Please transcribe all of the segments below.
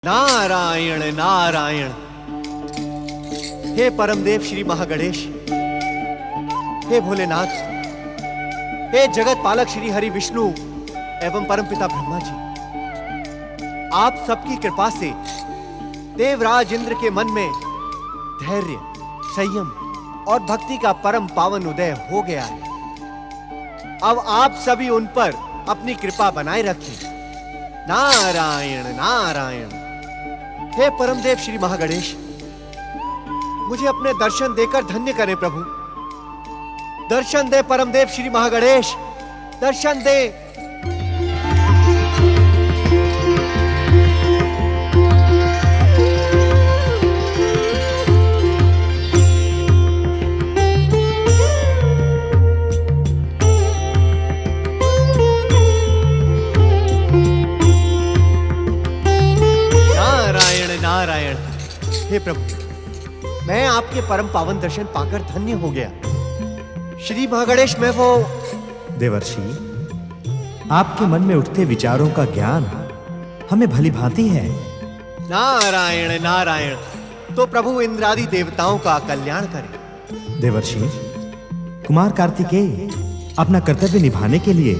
नारायण नारायण। हे परमदेव श्री महागणेश, हे भोलेनाथ, हे जगत पालक श्री हरि विष्णु एवं परमपिता ब्रह्मा जी, आप सबकी कृपा से देवराज इंद्र के मन में धैर्य, संयम और भक्ति का परम पावन उदय हो गया है। अब आप सभी उन पर अपनी कृपा बनाए रखें। नारायण नारायण। हे परमदेव श्री महागणेश, मुझे अपने दर्शन देकर धन्य करें प्रभु। दर्शन दे परमदेव श्री महागणेश, दर्शन दे। नारायण। हे प्रभु, मैं आपके परम पावन दर्शन पाकर धन्य हो गया। श्री महागणेश, मैं वो देवर्षि, आपके मन में उठते विचारों का ज्ञान हमें भली भांति है। नारायण नारायण। तो प्रभु इंद्रादि देवताओं का कल्याण करें। देवर्षि, कुमार कार्तिकेय अपना कर्तव्य निभाने के लिए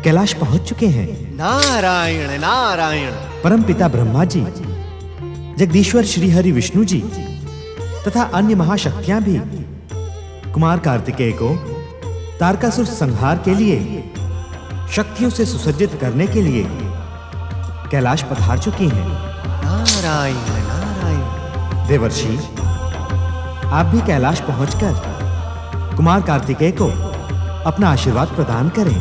कैलाश पहुंच चुके हैं। नारायण नारायण। परम पिता ब्रह्मा जी, जगदीश्वर श्री हरि विष्णु जी तथा अन्य महाशक्तियां भी कुमार कार्तिकेय को तारकासुर संहार के लिए शक्तियों से सुसज्जित करने के लिए कैलाश पधार चुकी हैं। नारायण नारायण। देवर्षि, आप भी कैलाश पहुंचकर कुमार कार्तिकेय को अपना आशीर्वाद प्रदान करें।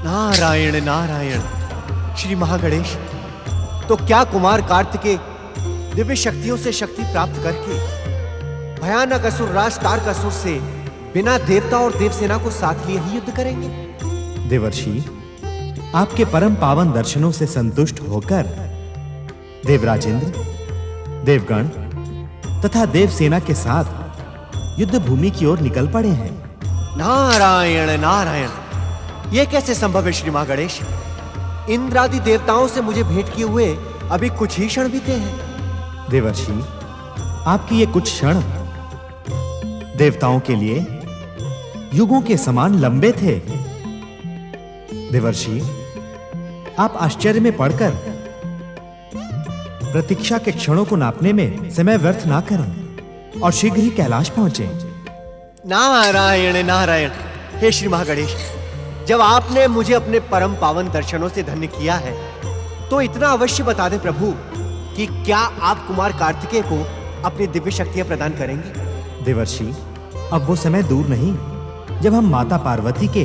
नारायण नारायण। श्री महागणेश, तो क्या कुमार कार्तिकेय दिव्य शक्तियों से शक्ति प्राप्त करके भयानक असुर राज तारकासुर से बिना देवता और देवसेना को साथ लिए ही युद्ध करेंगे? देवर्षि, आपके परम पावन दर्शनों से संतुष्ट होकर देवराज इंद्र, देवगण तथा देवसेना के साथ युद्ध भूमि की ओर निकल पड़े हैं। नारायण नारायण। यह कैसे संभव है श्री महागणेश? इंद्रादि देवताओं से मुझे भेंट किए हुए अभी कुछ ही क्षण बीते हैं। देवर्षि, आपकी ये कुछ क्षण देवताओं के लिए युगों के समान लंबे थे। देवर्षि, आप आश्चर्य में पड़कर प्रतीक्षा के क्षणों को नापने में समय व्यर्थ ना करें और शीघ्र ही कैलाश पहुंचे। नारायण नारायण। हे श्री महागणेश, जब आपने मुझे अपने परम पावन दर्शनों से धन्य किया है, तो इतना अवश्य बता दें प्रभु कि क्या आप कुमार कार्तिकेय को अपनी दिव्य शक्तियां प्रदान करेंगे? देवर्षि, अब वो समय दूर नहीं जब हम माता पार्वती के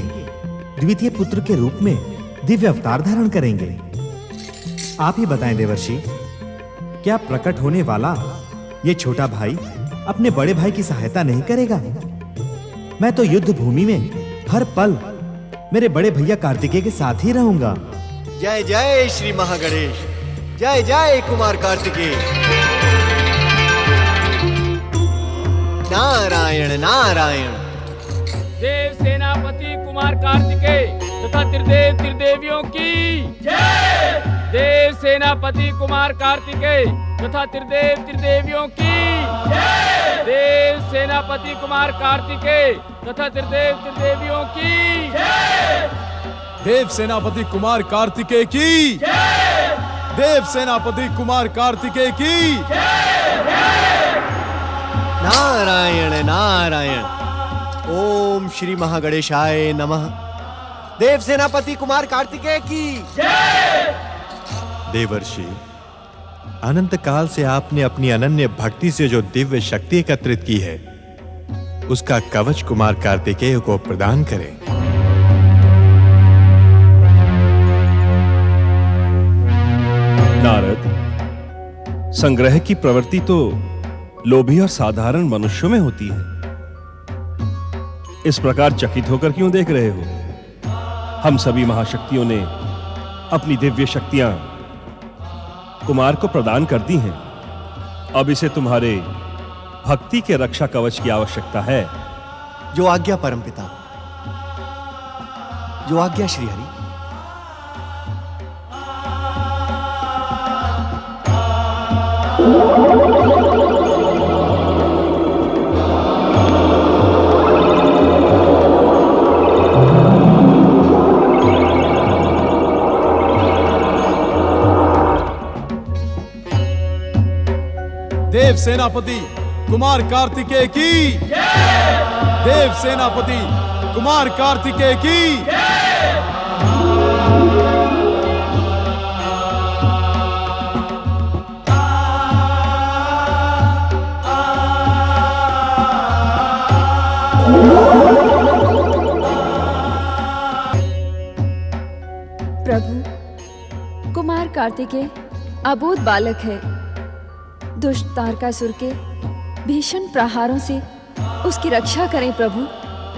द्वितीय पुत्र के रूप में दिव्य अवतार धारण करेंगे। आप ही बताएं देवर्षि, क्या प्रकट होने वाला ये छोटा भाई अपने बड़े भाई की सहायता नहीं करेगा? मैं तो युद्ध भूमि में हर पल मेरे बड़े भैया कार्तिकेय के साथ ही रहूंगा। जय जय श्री महागणेश, जय जय कुमार कार्तिकेय। नारायण नारायण। देव सेनापति कुमार कार्तिकेय तथा त्रिदेव त्रिदेवियों की जय। देव सेनापति कुमार कार्तिकेय तथा त्रिदेव त्रिदेवियों की जय। देव सेनापति कुमार कार्तिकेय तथा त्रिदेव त्रिदेवियों की जय। देव सेनापति कुमार कार्तिकेय की जय। देव सेनापति कुमार कार्तिकेय की नारायण नारायण। ओम श्री महागणेशाय नमः। देव सेनापति कुमार कार्तिकेय की जय। देवर्षि, अनंत काल से आपने अपनी अनन्य भक्ति से जो दिव्य शक्ति एकत्रित की है, उसका कवच कुमार कार्तिकेय को प्रदान करें। नारद, संग्रह की प्रवृत्ति तो लोभी और साधारण मनुष्यों में होती है। इस प्रकार चकित होकर क्यों देख रहे हो? हम सभी महाशक्तियों ने अपनी दिव्य शक्तियां कुमार को प्रदान कर दी हैं। अब इसे तुम्हारे भक्ति के रक्षा कवच की आवश्यकता है। जो आज्ञा परमपिता, जो आज्ञा श्री हरि। देव सेनापति कुमार कार्तिकेय की, देव सेनापति कुमार कार्तिकेय की। प्रभु, कुमार कार्तिकेय अबोध बालक है। दुष्ट तारकासुर के भीषण प्रहारों से उसकी रक्षा करें प्रभु।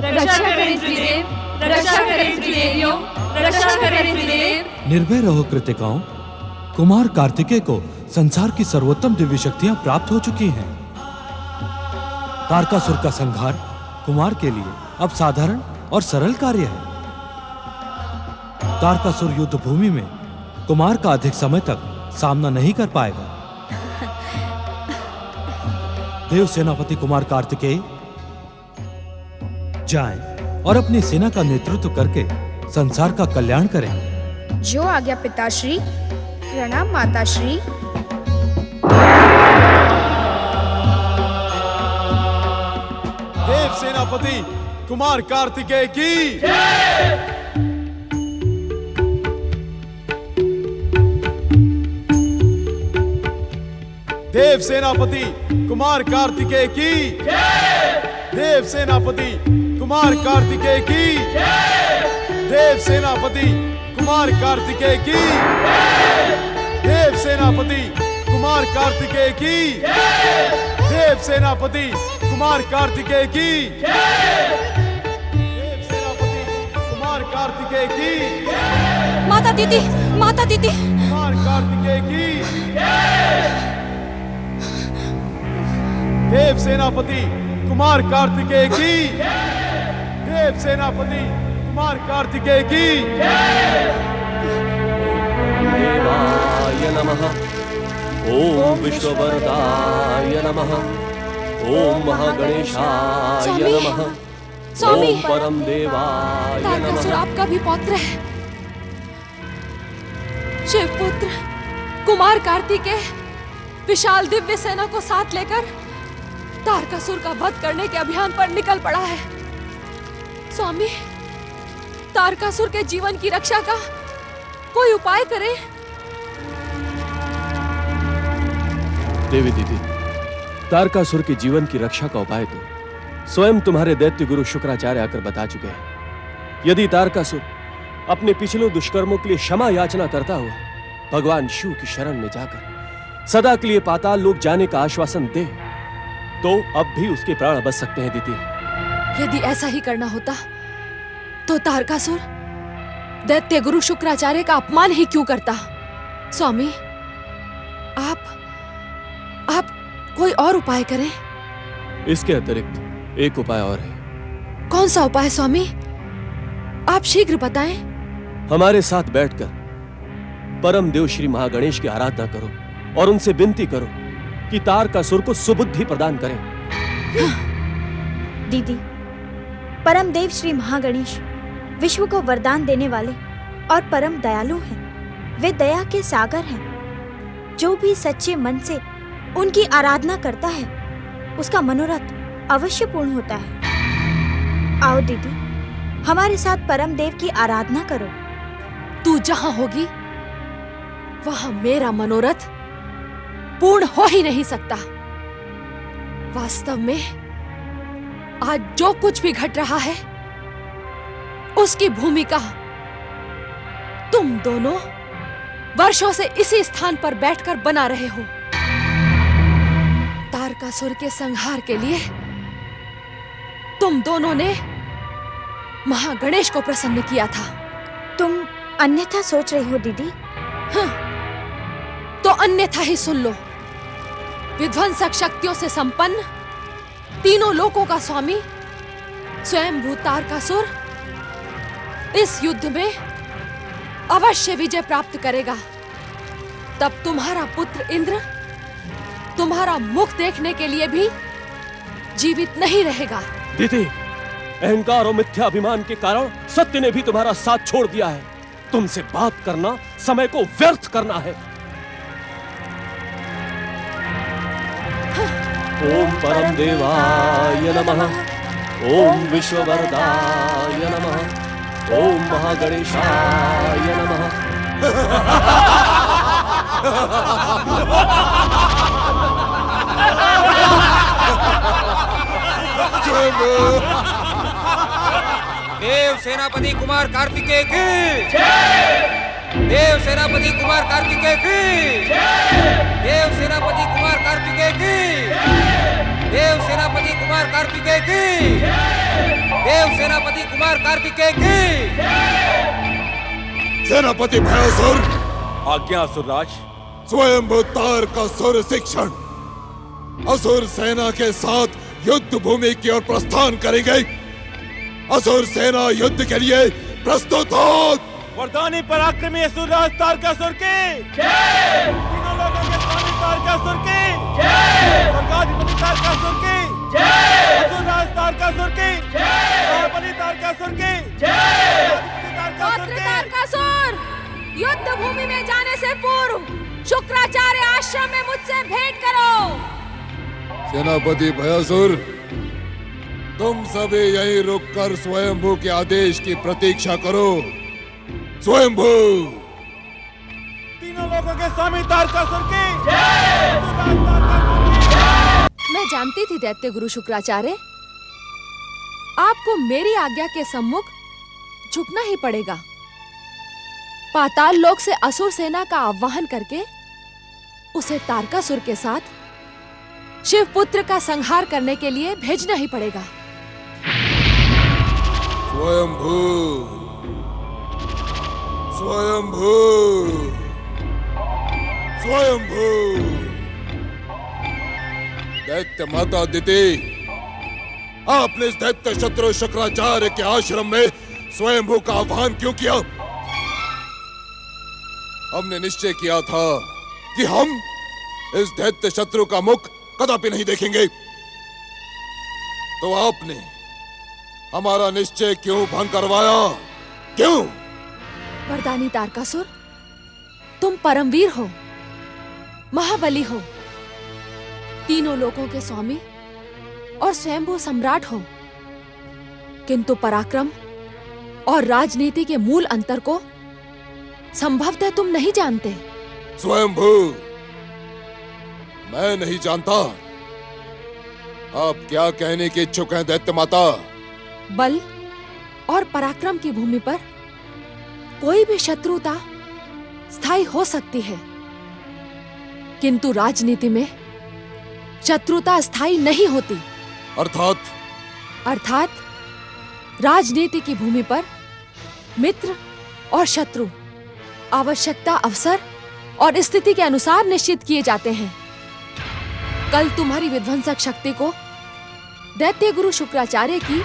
रक्षा करें त्रिदेव, रक्षा करें त्रिदेवियों, रक्षा करें त्रिदेव। निर्भय रहो कृतिकाओं, कुमार कार्तिकेय को संसार की सर्वोत्तम दिव्य शक्तियां प्राप्त हो चुकी हैं। तारकासुर का संहार कुमार के लिए अब साधारण और सरल कार्य है। तारकासुर युद्ध भूमि में कुमार का अधिक समय तक सामना नहीं कर पाएगा। देव सेनापति कुमार कार्तिकेय जाएं और अपनी सेना का नेतृत्व करके संसार का कल्याण करें। जो आज्ञा पिताश्री। प्रणाम माताश्री। देव सेनापति कुमार कार्तिकेय की, देव सेनापति कुमार कार्तिकेय की, देव सेनापति कुमार कार्तिकेय की, देव सेनापति कुमार कार्तिकेय की, देव सेनापति कुमार कार्तिकेय की, देव सेनापति कुमार कार्तिकेय की, देव सेनापति कुमार कार्तिकेय की। माता दीदी, माता दीदी। कुमार कार्तिकेय की, देव सेनापति कुमार कार्तिकेय की, देव सेनापति कुमार कार्तिकेय की। देवाय नमः। ओम विश्ववरदाय नमः। ओम महागणेशाय नमः। स्वामी, ओम परम देवाय तारकासुर नमः। आपका भी पौत्र है। शिवपुत्र कुमार कार्तिकेय विशाल दिव्य सेना को साथ लेकर तारकासुर का वध करने के अभियान पर निकल पड़ा है। स्वामी, तारकासुर के जीवन की रक्षा का कोई उपाय करें। देवी दीदी, तारकासुर के जीवन की रक्षा का उपाय तो स्वयं तुम्हारे दैत्य गुरु शुक्राचार्य आकर बता चुके हैं। यदि तारकासुर अपने पिछले दुष्कर्मों के लिए क्षमा याचना करता हुआ भगवान शिव की शरण में जाकर सदा के लिए पाताल लोक जाने का आश्वासन दे, तो अब भी उसके प्राण बच सकते हैं दीदी। यदि ऐसा ही करना होता तो तारकासुर दैत्य गुरु शुक्राचार्य का अपमान ही क्यों करता। स्वामी, आप कोई और उपाय करें। इसके अतिरिक्त एक उपाय और है। कौन सा उपाय स्वामी? आप शीघ्र बताएं। हमारे साथ बैठकर परम देव श्री महागणेश की आराधना करो और उनसे विनती करो कि तारकासुर को सुबुद्धि प्रदान करें। दीदी, परम देव श्री महागणेश विश्व को वरदान देने वाले और परम दयालु हैं। वे दया के सागर हैं। जो भी सच्चे मन से उनकी आराधना करता है उसका मनोरथ अवश्य पूर्ण होता है। आओ दीदी, हमारे साथ परम देव की आराधना करो। तू जहां होगी वहां मेरा मनोरथ पूर्ण हो ही नहीं सकता। वास्तव में आज जो कुछ भी घट रहा है उसकी भूमिका तुम दोनों वर्षों से इसी स्थान पर बैठकर बना रहे हो। तारकासुर के संहार के लिए तुम दोनों ने महागणेश को प्रसन्न किया था। तुम अन्यथा सोच रही हो दीदी। हाँ, तो अन्यथा ही सुन लो। विध्वंसक शक्तियों से संपन्न तीनों लोकों का स्वामी स्वयं तारकासुर इस युद्ध में अवश्य विजय प्राप्त करेगा। तब तुम्हारा पुत्र इंद्र तुम्हारा मुख देखने के लिए भी जीवित नहीं रहेगा। दीदी, अहंकार और मिथ्याभिमान के कारण सत्य ने भी तुम्हारा साथ छोड़ दिया है। तुमसे बात करना समय को व्यर्थ करना है। हाँ, ओम परम देवाय नमः। ओम विश्ववरदाय नमः। ओम महागणेशाय नमः। देव सेनापति कुमार कार्तिकेय की देव सेनापति कुमार कार्तिकेय की देव सेनापति कुमार कार्तिकेय की देव सेनापति कुमार कार्तिकेय की देव सेनापति कुमार कार्तिकेय की। सेनापति भयासुर, आज्ञा असुरराज। स्वयंभू तारकासुर शिक्षण असुर सेना के साथ युद्ध भूमि की ओर प्रस्थान करेंगे। असुर सेना युद्ध के लिए प्रस्तुत हो। वरदानी पराक्रमी असुरराज तारकासुर की तीनों लोगों के स्वामी तारकासुर की स्वर्गाधिपति तारकासुर की असुरराज तारकासुर की सेनापति तारकासुर की तारकासुर, युद्ध भूमि में जाने से पूर्व शुक्राचार्य आश्रम में मुझसे भेंट करो। सेनापति भयासुर, तुम सभी यहीं रुककर स्वयंभू के आदेश की प्रतीक्षा करो। स्वयंभू। तीनों लोगों के स्वामी तारकासुर की। मैं जानती थी दैत्य गुरु शुक्राचार्य, आपको मेरी आज्ञा के सम्मुख झुकना ही पड़ेगा। पाताल लोक से असुर सेना का आह्वान करके उसे तारकासुर के साथ शिव पुत्र का संहार करने के लिए भेजना ही पड़ेगा। स्वयंभू, स्वयंभू, स्वयंभू। दैत्य माता दिति, आपने इस दैत्य शत्रु शुक्राचार्य के आश्रम में स्वयंभू का आह्वान क्यों किया? हमने निश्चय किया था कि हम इस दैत्य शत्रु का मुख कदापि नहीं देखेंगे। तो आपने हमारा निश्चय क्यों भंग करवाया? क्यों? वरदानी तारकासुर, तुम परमवीर हो, महाबली हो, तीनों लोकों के स्वामी और स्वयंभू सम्राट हो, किंतु पराक्रम और राजनीति के मूल अंतर को संभवतः तुम नहीं जानते। स्वयंभू, मैं नहीं जानता। आप क्या कहने के इच्छुक हैं दैत्य माता? बल और पराक्रम की भूमि पर कोई भी शत्रुता स्थायी हो सकती है, किंतु राजनीति में शत्रुता स्थायी नहीं होती। अर्थात राजनीति की भूमि पर मित्र और शत्रु आवश्यकता, अवसर और स्थिति के अनुसार निश्चित किए जाते हैं। कल तुम्हारी विध्वंसक शक्ति को दैत्य गुरु शुक्राचार्य की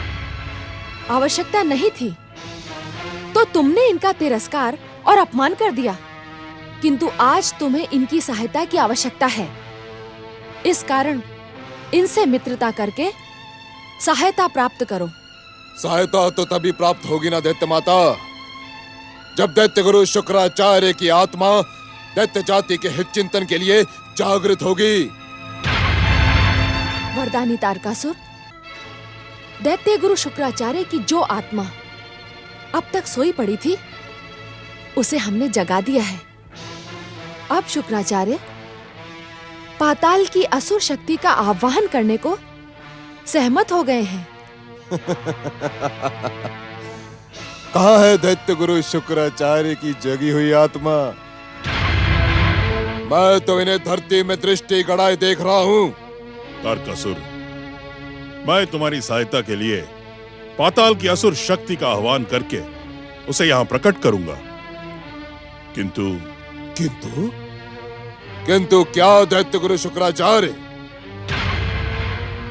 आवश्यकता नहीं थी, तो तुमने इनका तिरस्कार और अपमान कर दिया, किंतु आज तुम्हें इनकी सहायता की आवश्यकता है। इस कारण इनसे मित्रता करके सहायता प्राप्त करो। सहायता तो तभी प्राप्त होगी ना दैत्य माता, जब दैत्य गुरु शुक्राचार्य की आत्मा दैत्य जाति के हित चिंतन के लिए जागृत होगी। वरदानी तारकासुर, दैत्य गुरु शुक्राचार्य की जो आत्मा अब तक सोई पड़ी थी, उसे हमने जगा दिया है। अब शुक्राचार्य पाताल की असुर शक्ति का आह्वान करने को सहमत हो गए हैं। कहाँ है दैत्य गुरु शुक्राचार्य की जगी हुई आत्मा? मैं तो इन्हें धरती में दृष्टि गड़ाए देख रहा हूँ। तारकासुर, मैं तुम्हारी सहायता के लिए पाताल की असुर शक्ति का आह्वान करके उसे यहाँ प्रकट करूंगा, किंतु किंतु क्या दैत्य गुरु शुक्राचार्य?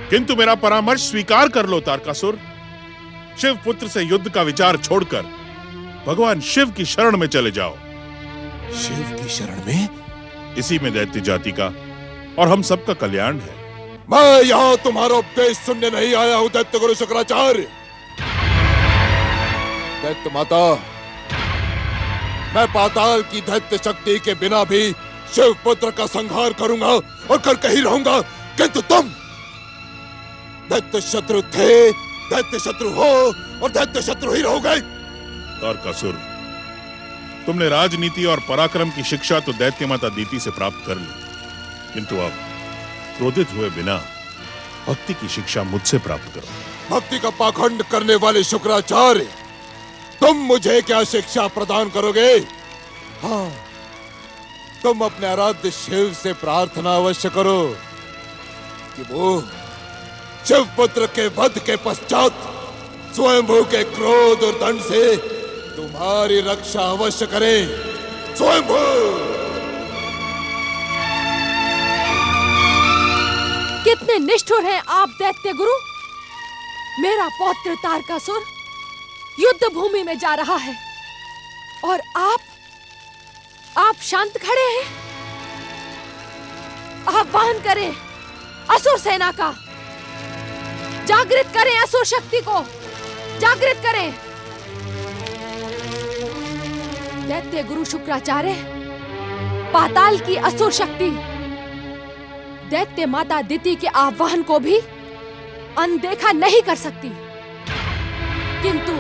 किंतु मेरा परामर्श स्वीकार कर लो तारकासुर। शिव पुत्र से युद्ध का विचार छोड़कर भगवान शिव की शरण में चले जाओ। शिव की शरण में? इसी में दैत्य जाति का और हम सबका कल्याण है। मैं यहाँ तुम्हारा उपदेश सुनने नहीं आया हूँ दैत्य गुरु शुक्राचार्य। दैत्य माता, मैं पाताल की दैत्य शक्ति के बिना भी शिव पुत्र का संहार करूंगा और करके ही रहूंगा, किंतु दैत्य शत्रु थे, दैत्य शत्रु हो और दैत्य शत्रु ही रहोगे। तारकासुर, तुमने राजनीति और पराक्रम की शिक्षा तो दैत्य माता दीति से प्राप्त कर ली, किंतु अब क्रोधित हुए बिना भक्ति की शिक्षा मुझसे प्राप्त करो। भक्ति का पाखंड करने वाले शुक्राचार्य, तुम मुझे क्या शिक्षा प्रदान करोगे? हाँ, तुम अपने आराध्य शिव से प्रार्थना अवश्य करो कि वो शिव पुत्र के वध के पश्चात स्वयंभू के क्रोध और दंड से तुम्हारी रक्षा अवश्य करें। स्वयंभू! कितने निष्ठुर हैं आप दैत्य गुरु। मेरा पौत्र तारकासुर युद्ध भूमि में जा रहा है और आप शांत खड़े हैं। आह्वान करें असुर सेना का, जागृत करें असुर शक्ति को, जागृत करें। दैत्य गुरु शुक्राचार्य पाताल की असुर शक्ति दैत्य माता दिति के आह्वान को भी अनदेखा नहीं कर सकती, किंतु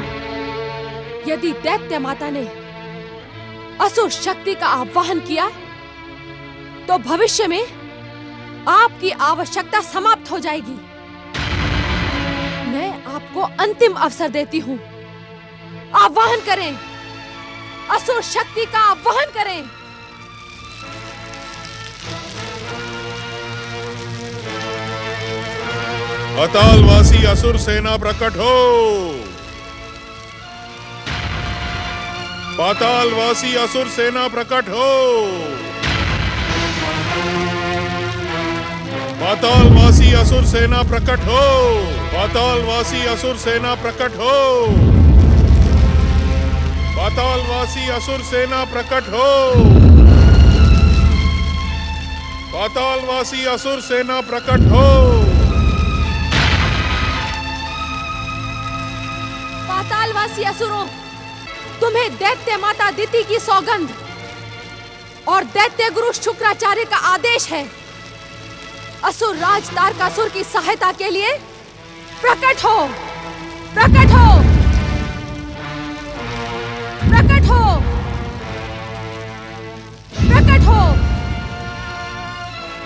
यदि दैत्य माता ने असुर शक्ति का आह्वान किया तो भविष्य में आपकी आवश्यकता समाप्त हो जाएगी। मैं आपको अंतिम अवसर देती हूं। आह्वान करें, असुर शक्ति का आह्वान करें। पातालवासी असुर सेना प्रकट हो। पातालवासी असुर सेना प्रकट हो। पातालवासी असुर सेना प्रकट हो। पातालवासी असुर सेना प्रकट हो। पातालवासी असुर सेना प्रकट हो। पातालवासी असुर सेना प्रकट हो। पातालवासी असुरों, तुम्हें दैत्य माता दिति की सौगंध और दैत्य गुरु शुक्राचार्य का आदेश है। असुर राज तारकासुर की सहायता के लिए प्रकट हो, प्रकट हो, प्रकट हो, प्रकट हो।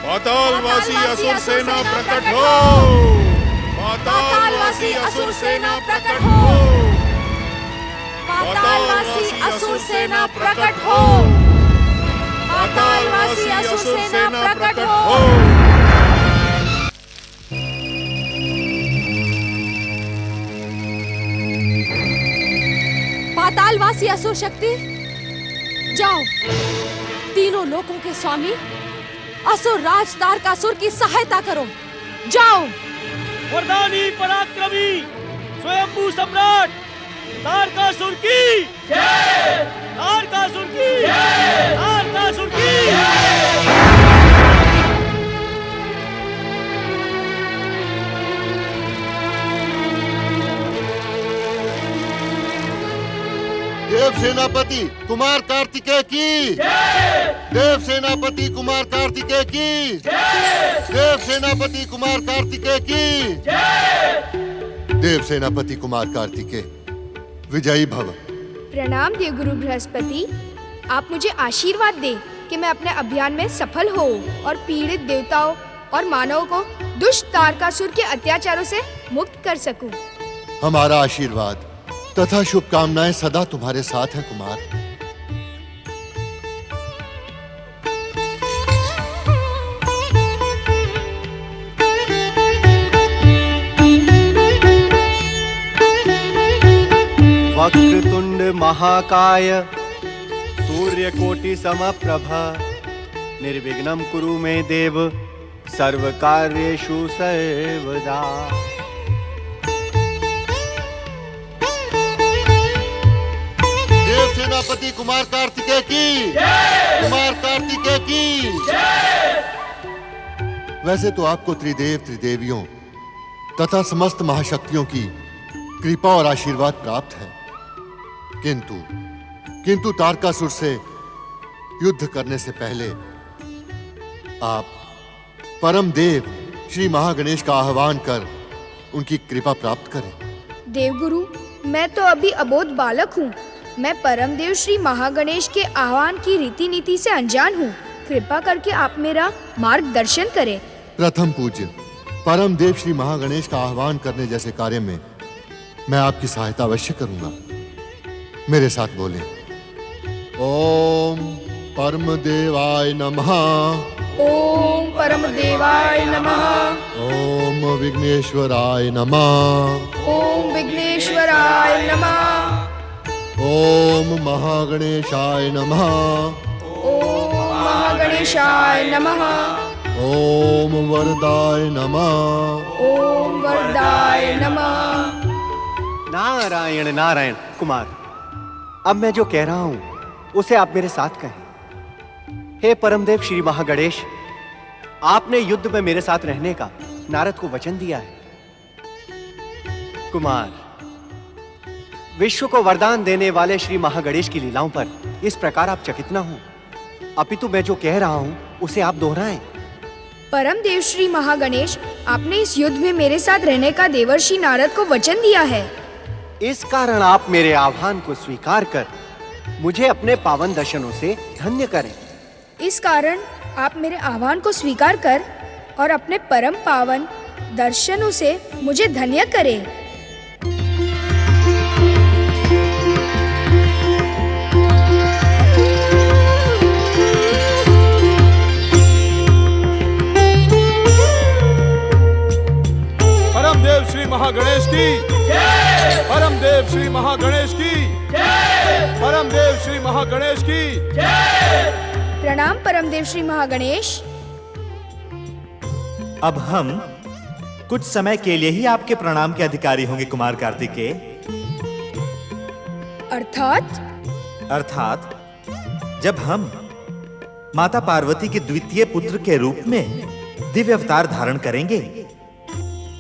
पातालवासी असुर सेना प्रकट हो। पातालवासी असुर सेना प्रकट हो। पातालवासी असुर सेना प्रकट हो। पातालवासी असुर सेना प्रकट हो। पातालवासी असुर शक्ति, जाओ, तीनों लोकों के स्वामी असुर राज तारकासुर की सहायता करो। जाओ। वरदानी पराक्रमी स्वयंभू सम्राट तारकासुर की जय! तारकासुर की जय! तारकासुर की देव सेनापति कुमार कार्तिकेय की जय! देव सेनापति कुमार कार्तिकेय की जय! देव सेनापति कुमार कार्तिकेय की जय! देव सेनापति कुमार कार्तिकेय विजयी भव। प्रणाम देवगुरु बृहस्पति। आप मुझे आशीर्वाद दें कि मैं अपने अभियान में सफल हो और पीड़ित देवताओं और मानवों को दुष्ट तारकासुर के अत्याचारों से मुक्त कर सकूं। हमारा आशीर्वाद तथा शुभकामनाएं सदा तुम्हारे साथ हैं कुमार। वक्रतुंड महाकाय सूर्यकोटि समप्रभ निर्विघ्नं कुरु मे देव सर्वकार्येषु सर्वदा। देव सेनापति कुमार कार्तिकेय की कुमार कार्तिकेय की। वैसे तो आपको त्रिदेव त्रिदेवियों तथा समस्त महाशक्तियों की कृपा और आशीर्वाद प्राप्त है, किंतु तारकासुर से युद्ध करने से पहले आप परम देव श्री महागणेश का आह्वान कर उनकी कृपा प्राप्त करें। देवगुरु, मैं तो अभी अबोध बालक हूँ। मैं परमदेव श्री महागणेश के आह्वान की रीति नीति से अनजान हूँ। कृपा करके आप मेरा मार्गदर्शन करें। प्रथम पूज्य परम देव श्री महागणेश का आह्वान करने जैसे कार्य में मैं आपकी सहायता अवश्य करूंगा। मेरे साथ बोलें। ओम परम देवाय नमः। ओम परम देवाय नमः। ओम विघ्नेश्वराय नमः। ओम विघ्नेश्वराय नमः। ओम महागणेशाय नमः। ओम महागणेशाय नमः। ओम वरदाय नमः। ओम वरदाय नमः। नारायण नारायण। कुमार, अब मैं जो कह रहा हूं उसे आप मेरे साथ कहें। हे परमदेव श्री महागणेश, आपने युद्ध में मेरे साथ रहने का नारद को वचन दिया है। कुमार, विश्व को वरदान देने वाले श्री महागणेश की लीलाओं पर इस प्रकार आप चकित न हो, अपितु मैं जो कह रहा हूं उसे आप दोहराएं। परम देव श्री महागणेश, आपने इस युद्ध में मेरे साथ रहने का देवर्षि नारद को वचन दिया है। इस कारण आप मेरे आह्वान को स्वीकार कर मुझे अपने पावन दर्शनों से धन्य करें। इस कारण आप मेरे आह्वान को स्वीकार कर और अपने परम पावन दर्शनों से मुझे धन्य करें। परमदेव श्री महागणेश की जय। परमदेव श्री महागणेश की जय। परमदेव श्री महागणेश की जय। प्रणाम परमदेव श्री महागणेश। अब हम कुछ समय के लिए ही आपके प्रणाम के अधिकारी होंगे कुमार कार्तिकेय। अर्थात जब हम माता पार्वती के द्वितीय पुत्र के रूप में दिव्य अवतार धारण करेंगे,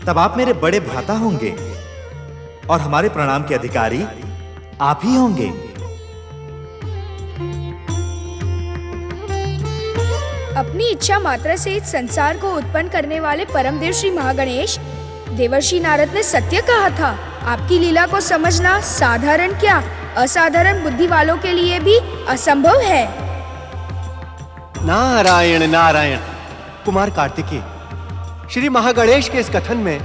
तब आप मेरे बड़े भ्राता होंगे और हमारे प्रणाम के अधिकारी आप ही होंगे। अपनी इच्छा मात्र से इस संसार को उत्पन्न करने वाले परमदेव श्री महागणेश, देवर्षि नारद ने सत्य कहा था। आपकी लीला को समझना साधारण क्या, असाधारण बुद्धि वालों के लिए भी असंभव है। नारायण नारायण। कुमार कार्तिकेय, श्री महागणेश के इस कथन में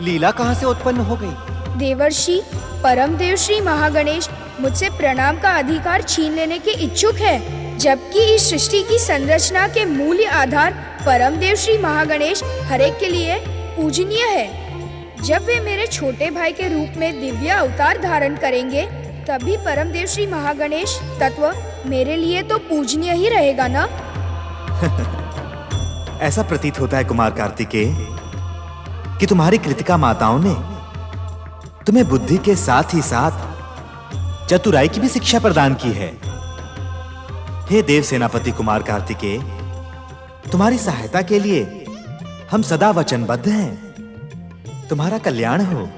लीला कहां से उत्पन्न हो गई? देवर्षि, परमदेव श्री महागणेश मुझसे प्रणाम का अधिकार छीन लेने के इच्छुक है, जबकि इस सृष्टि की संरचना के मूल आधार परमदेव श्री महागणेश हरेक के लिए पूजनीय है। जब वे मेरे छोटे भाई के रूप में दिव्य अवतार धारण करेंगे, तभी परमदेव श्री महागणेश तत्व मेरे लिए तो पूजनीय ही रहेगा ना। ऐसा प्रतीत होता है कुमार कार्तिकेय कि तुम्हारी कृतिका माताओं ने तुम्हें बुद्धि के साथ ही साथ चतुराई की भी शिक्षा प्रदान की है। हे देव सेनापति कुमार कार्तिकेय, तुम्हारी सहायता के लिए हम सदा वचनबद्ध हैं। तुम्हारा कल्याण हो।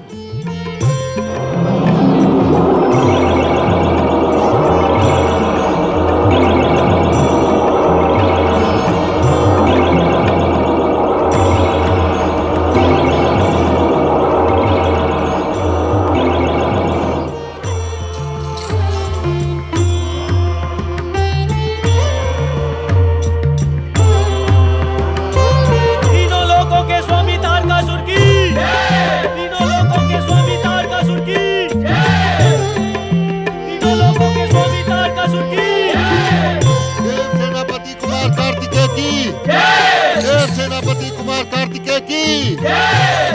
देव सेनापति कुमार कार्तिकेय की।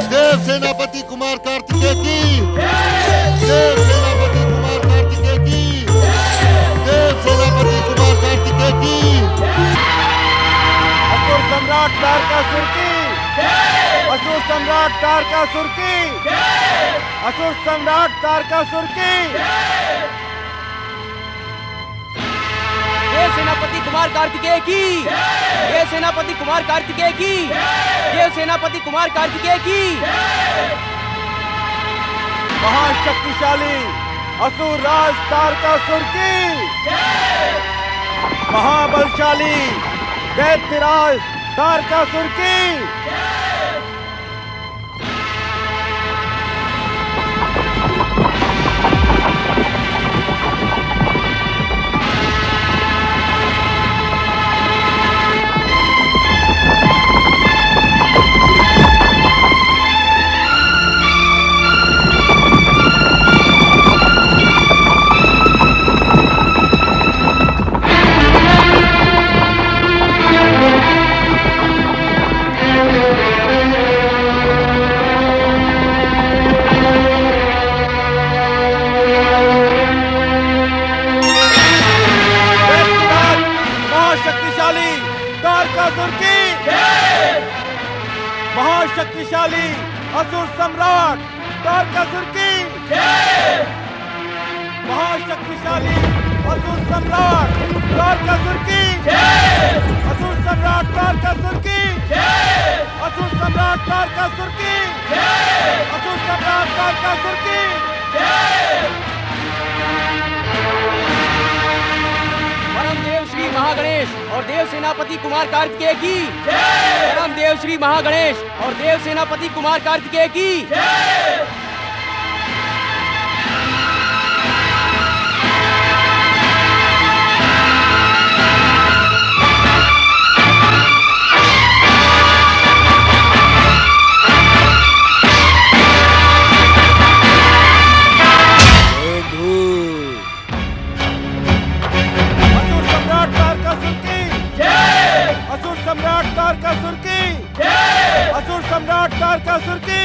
देव सेनापति कुमार कार्तिकेय की। देव सेनापति कुमार कार्तिकेय की। असुर सम्राट तारकासुर की। असुर सम्राट तारकासुर की। असुर सम्राट तारकासुर की। देव सेनापति कुमार कार्तिकेय की। देव सेनापति कुमार कार्तिकेय की। देव सेनापति कुमार कार्तिकेय की। महाशक्तिशाली असुर राज तारकासुर की। महाबलशाली दैत्यराज तारकासुर की। तारकासुर की महाशक्तिशाली असुर सम्राट तारकासुर की महाशक्तिशाली असुर सम्राट तारकासुर की असुर सम्राट तारकासुर की असुर सम्राट तारकासुर की असुर सम्राट तारकासुर की परम देव श्री महागणेश और देव सेनापति कुमार कार्तिकेय की परम देव श्री महागणेश और देव सेनापति कुमार कार्तिकेय की असुर सम्राट तारकासुर की असुर सम्राट तारकासुर की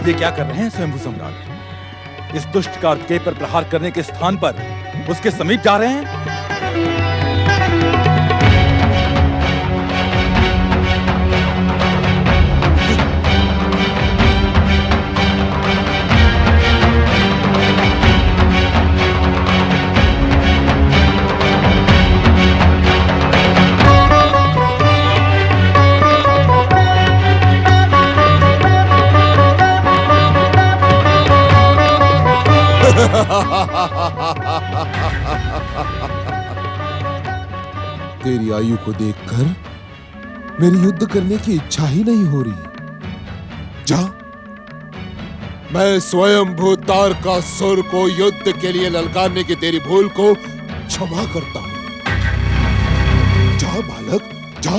ये क्या कर रहे हैं स्वयंभू सम्राट? इस दुष्ट कार्तिकेय पर प्रहार करने के स्थान पर उसके समीप जा रहे हैं? तेरी आयु को देखकर मेरी युद्ध करने की इच्छा ही नहीं हो रही। जा, मैं स्वयंभू तारकासुर को युद्ध के लिए ललकारने की तेरी भूल को क्षमा करता हूं। जा बालक, जा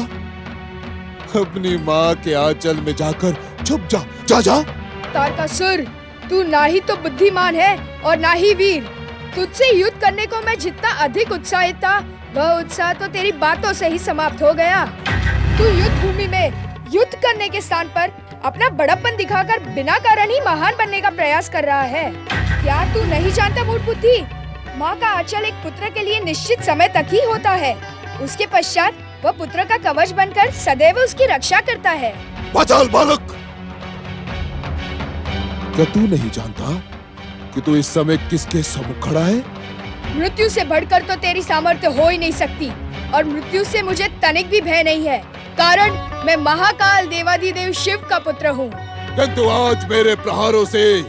अपनी माँ के आंचल में जाकर छुप जा। जा जा तारकासुर, तू ना ही तो बुद्धिमान है और ना ही वीर। तुझसे युद्ध करने को मैं जितना अधिक उत्साहित था, वह उत्साह तो तेरी बातों से ही समाप्त हो गया। तू युद्ध भूमि में युद्ध करने के स्थान पर अपना बड़प्पन दिखाकर बिना कारण ही महान बनने का प्रयास कर रहा है। क्या तू नहीं जानता मूढ़ बुद्धि? माँ का आंचल एक पुत्र के लिए निश्चित समय तक ही होता है। उसके पश्चात वह पुत्र का कवच बनकर सदैव उसकी रक्षा करता है। पाचाल बालक, क्या तू नहीं जानता कि तू इस समय किसके सम्मुख खड़ा है? मृत्यु से बढ़कर तो तेरी सामर्थ्य हो ही नहीं सकती, और मृत्यु से मुझे तनिक भी भय नहीं है, कारण मैं महाकाल देवाधिदेव शिव का पुत्र हूँ। किंतु आज मेरे प्रहारों से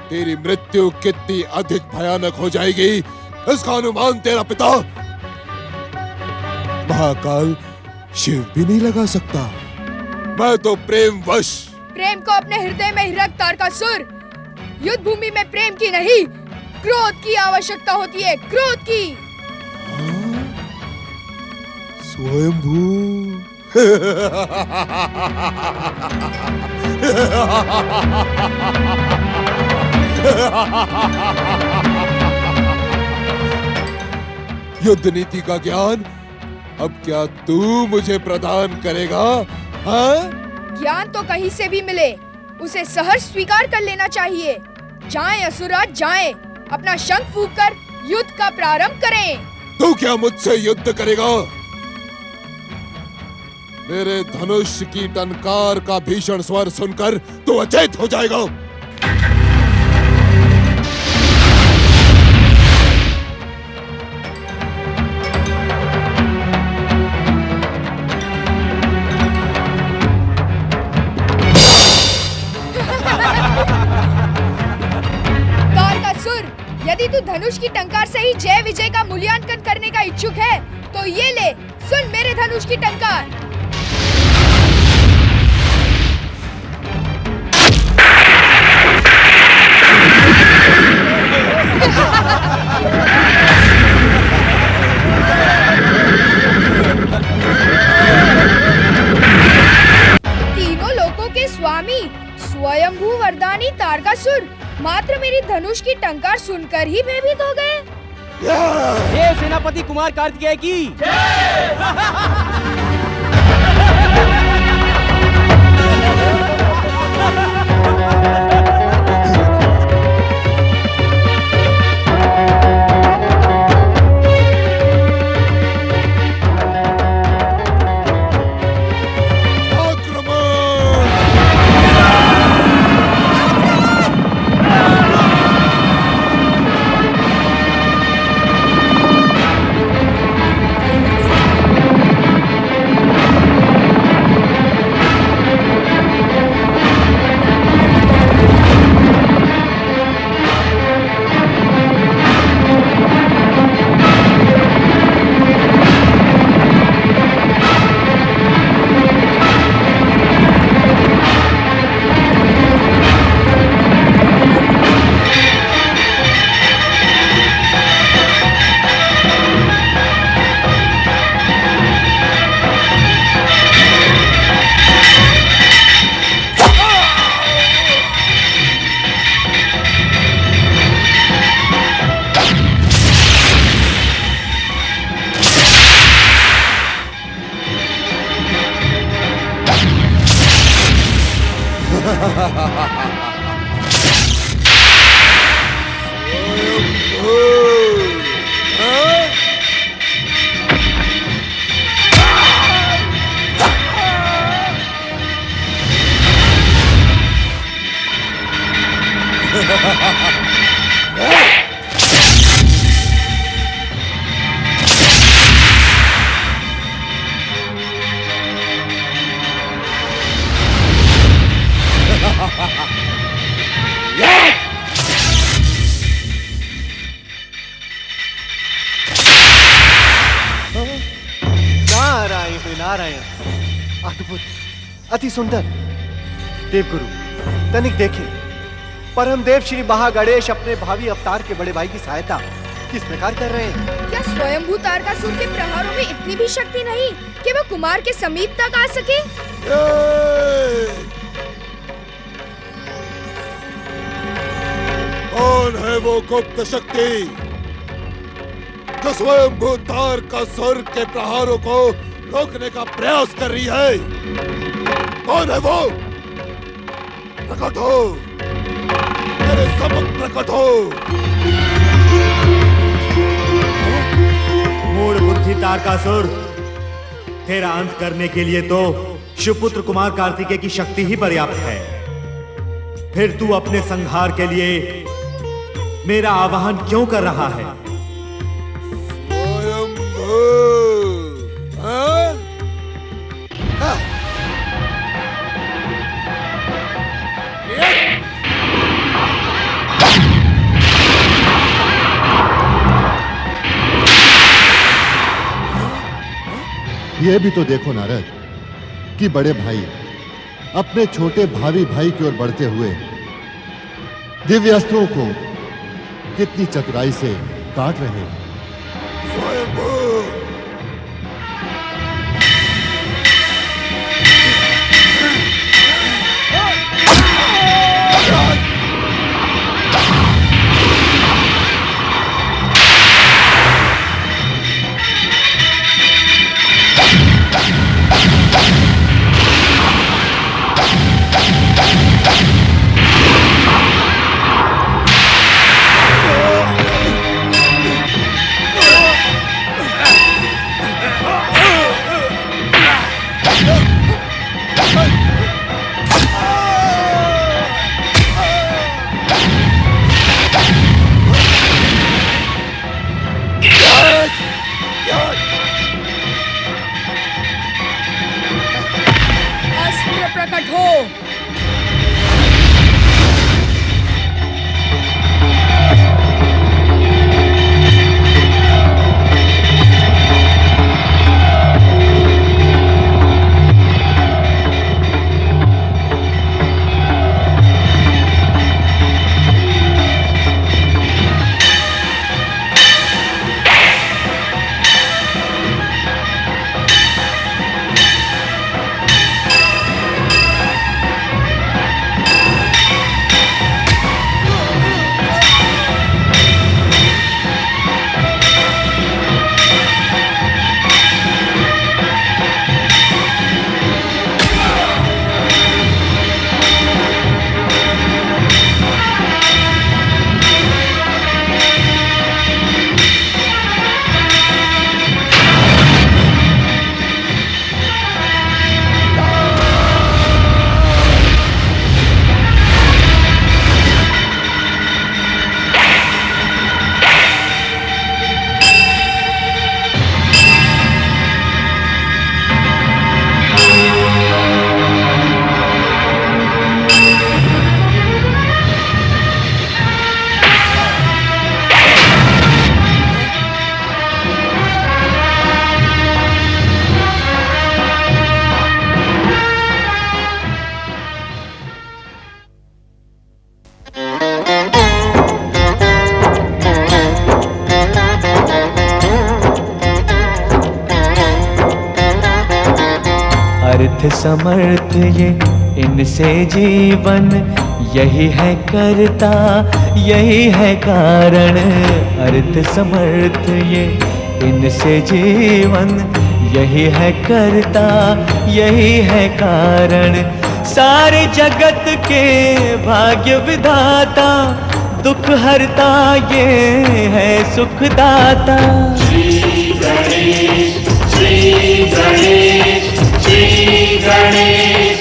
तेरी मृत्यु कितनी अधिक भयानक हो जाएगी, इसका अनुमान तेरा पिता महाकाल शिव भी नहीं लगा सकता। मैं तो प्रेमवश। प्रेम को अपने हृदय में ही रख तारकासुर। युद्ध भूमि में प्रेम की नहीं, क्रोध की आवश्यकता होती है, क्रोध की। स्वयंभू युद्ध नीति का ज्ञान अब क्या तू मुझे प्रदान करेगा? हाँ? ज्ञान तो कहीं से भी मिले, उसे सहर्ष स्वीकार कर लेना चाहिए। जाएं असुराज जाएं, अपना शंख फूंककर युद्ध का प्रारंभ करें। तू क्या मुझसे युद्ध करेगा? मेरे धनुष की टंकार का भीषण स्वर सुनकर तू अचेत हो जाएगा। यदि तू धनुष की टंकार से ही जय विजय का मूल्यांकन करने का इच्छुक है, तो ये ले, सुन मेरे धनुष की टंकार। तीनों लोकों के स्वामी स्वयंभू वरदानी तारकासुर मात्र मेरी धनुष की टंकार सुनकर ही भयभीत हो गए। देव सेनापति कुमार कार्तिकेय की नारायण नारायण, अद्भुत, अति सुंदर। देवगुरु तनिक देखें, परमदेव श्री महागणेश अपने भावी अवतार के बड़े भाई की सहायता किस प्रकार कर रहे हैं? क्या स्वयंभू तारकासुर के प्रहारों में इतनी भी शक्ति नहीं कि वो कुमार के समीप तक आ सके? कौन है वो गुप्त शक्ति जो स्वयंभू तारकासुर के प्रहारों को रोकने का प्रयास कर रही है? कौन है वो? प्रकट हो, मेरे सम्मुख प्रकट हो। मूढ़ बुद्धि तारकासुर, तेरा अंत करने के लिए तो शिवपुत्र कुमार कार्तिकेय की शक्ति ही पर्याप्त है। फिर तू अपने संहार के लिए मेरा आवाहन क्यों कर रहा है? ये भी तो देखो नारद कि बड़े भाई अपने छोटे भावी भाई की ओर बढ़ते हुए दिव्य अस्त्रों को कितनी चतुराई से काट रहे हैं। अस्त्र प्रकट हो। अर्थ समर्थ ये इनसे जीवन, यही है करता यही है कारण। अर्थ समर्थ ये इनसे जीवन, यही है करता यही है कारण। सारे जगत के भाग्य विधाता, दुख हरता ये है सुखदाता। श्री गणेश, श्री गणेश, श्री गणेश।